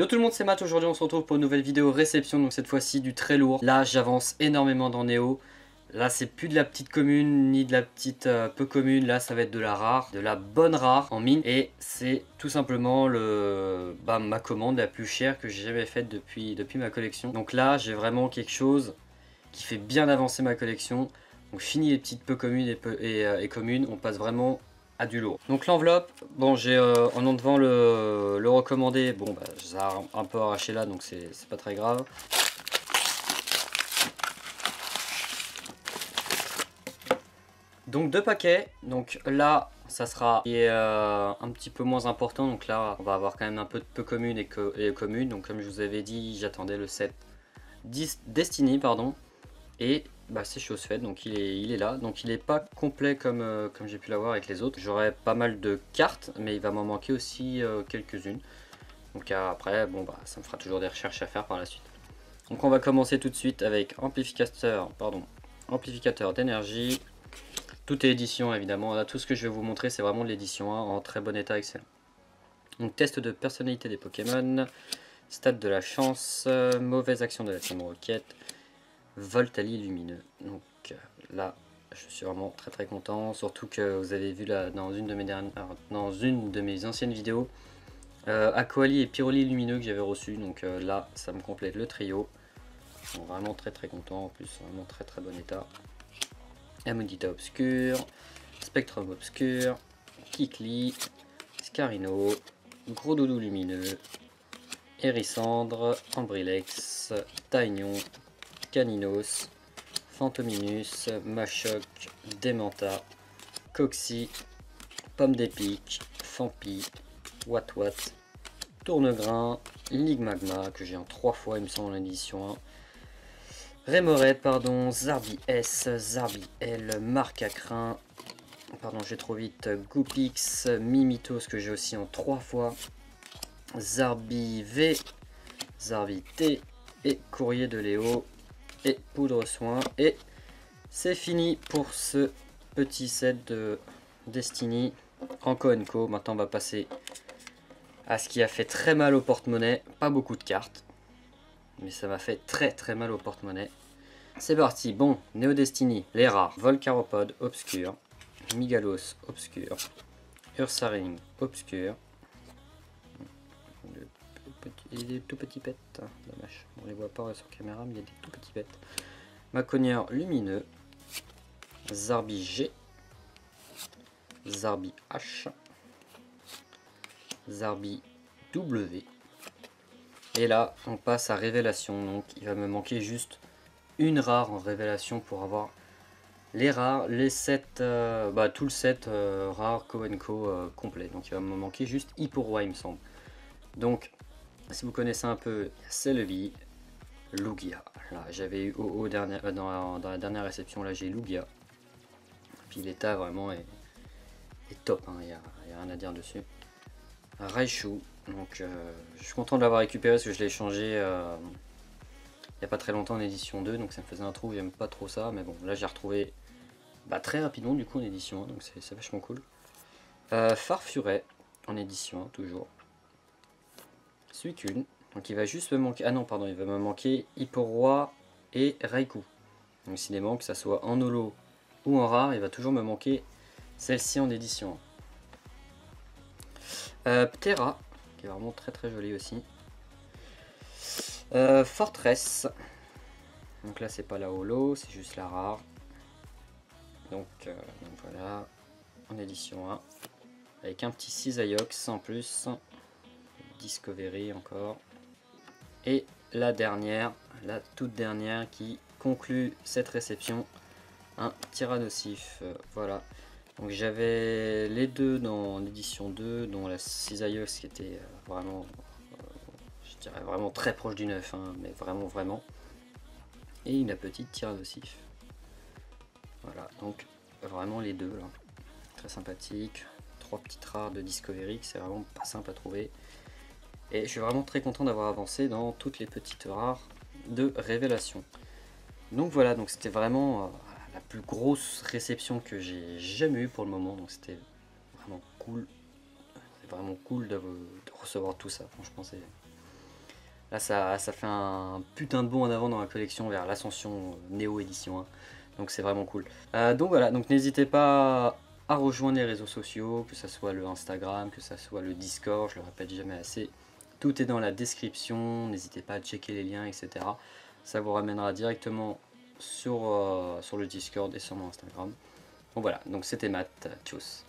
Yo tout le monde, c'est Matt. Aujourd'hui on se retrouve pour une nouvelle vidéo réception, donc cette fois-ci du très lourd. Là j'avance énormément dans Néo. Là c'est plus de la petite commune ni de la petite peu commune. Là ça va être de la rare, de la bonne rare en mine. Et c'est tout simplement ma commande la plus chère que j'ai jamais faite depuis ma collection. Donc là j'ai vraiment quelque chose qui fait bien avancer ma collection. Donc fini les petites peu communes et communes, on passe vraiment à du lourd. Donc l'enveloppe, bon j'ai en devant le recommandé, bon bah j'ai un peu arraché là donc c'est pas très grave. Donc deux paquets, donc là ça sera un petit peu moins important, donc là on va avoir quand même un peu de peu commune et commune. Donc comme je vous avais dit, j'attendais le set Destiny pardon. Et bah, c'est chose faite, donc il est là. Donc il n'est pas complet comme j'ai pu l'avoir avec les autres. J'aurai pas mal de cartes, mais il va m'en manquer aussi quelques-unes. Donc après, bon bah ça me fera toujours des recherches à faire par la suite. Donc on va commencer tout de suite avec amplificateur d'énergie. Tout est édition évidemment. Là, tout ce que je vais vous montrer, c'est vraiment de l'édition 1 en très bon état, excellent. Donc test de personnalité des Pokémon, stade de la chance, mauvaise action de la Team Rocket, Voltali lumineux. Donc là je suis vraiment très content, surtout que vous avez vu là dans une de mes anciennes vidéos Aquali et Pyroli lumineux que j'avais reçu. Donc là ça me complète le trio. Donc, vraiment très content, en plus vraiment très bon état. Amudita obscur, Spectrum obscur, Kikli, Scarino, Gros Doudou lumineux, Hérissandre, Ambrilex, Taignon, Caninos, Phantominus, Machoc, Dementa, Coxy, Pomme d'épic, Fampi, Watwat, Tournegrain, Ligmagma que j'ai en 3 fois il me semble en édition 1. Rémorette, pardon, Zarbi S, Zarbi L, Marcacrin, pardon j'ai trop vite, Goupix, Mimitos que j'ai aussi en 3 fois, Zarbi V, Zarbi T et Courrier de Léo et Poudre Soin. Et c'est fini pour ce petit set de Destiny en Co&Co. Maintenant on va passer à ce qui a fait très mal au porte-monnaie. Pas beaucoup de cartes, mais ça m'a fait très mal au porte-monnaie. C'est parti. Bon, Neo Destiny, les rares, Volcaropod obscur, Migalos obscur, Ursaring obscur, il y a des tout petits pets, dommage, on les voit pas sur caméra mais il y a des tout petits pets. Maconière lumineux, Zarbi G, Zarbi H, Zarbi W. Et là, on passe à révélation. Donc, il va me manquer juste une rare en révélation pour avoir les rares, les sets, tout le set rare Co&Co complet. Donc, il va me manquer juste Hipporoi, il me semble. Donc, si vous connaissez un peu, c'est le Celebi, Lugia. Là, j'avais eu dans la dernière réception, là, j'ai Lugia. Puis l'état vraiment est top, hein, y a rien à dire dessus. Raichu, donc je suis content de l'avoir récupéré parce que je l'ai échangé il n'y a pas très longtemps en édition 2, donc ça me faisait un trou, j'aime pas trop ça, mais bon, là j'ai retrouvé très rapidement du coup en édition 1, donc c'est vachement cool. Farfuret en édition 1 toujours. Suicune, donc il va juste me manquer, ah non pardon, il va me manquer Hipporoi et Raikou. Donc décidément que ça soit en holo ou en rare, il va toujours me manquer celle-ci en édition 1. Ptera, qui est vraiment très joli aussi. Fortress, donc là c'est pas la holo, c'est juste la rare. Donc voilà, en édition 1, avec un petit Cisaiox en plus, Discovery encore. Et la dernière, la toute dernière qui conclut cette réception, un Tyrannosif, voilà. Donc j'avais les deux dans l'édition 2, dont la Cisaiox qui était vraiment, je dirais vraiment très proche du 9, hein, mais vraiment. Et la petite Tyrannosif. Voilà, donc vraiment les deux là. Très sympathique. 3 petites rares de Discovery, c'est vraiment pas simple à trouver. Et je suis vraiment très content d'avoir avancé dans toutes les petites rares de révélation. Donc voilà, donc c'était vraiment la plus grosse réception que j'ai jamais eue pour le moment. Donc c'était vraiment cool. C'est vraiment cool de recevoir tout ça, franchement Là ça fait un putain de bond en avant dans la collection vers l'Ascension Néo édition 1. Donc c'est vraiment cool. Donc voilà, donc n'hésitez pas à rejoindre les réseaux sociaux, que ce soit le Instagram, que ce soit le Discord, je le répète jamais assez. Tout est dans la description, n'hésitez pas à checker les liens, etc. Ça vous ramènera directement sur le Discord et sur mon Instagram. Bon voilà, donc c'était Matt, tchuss.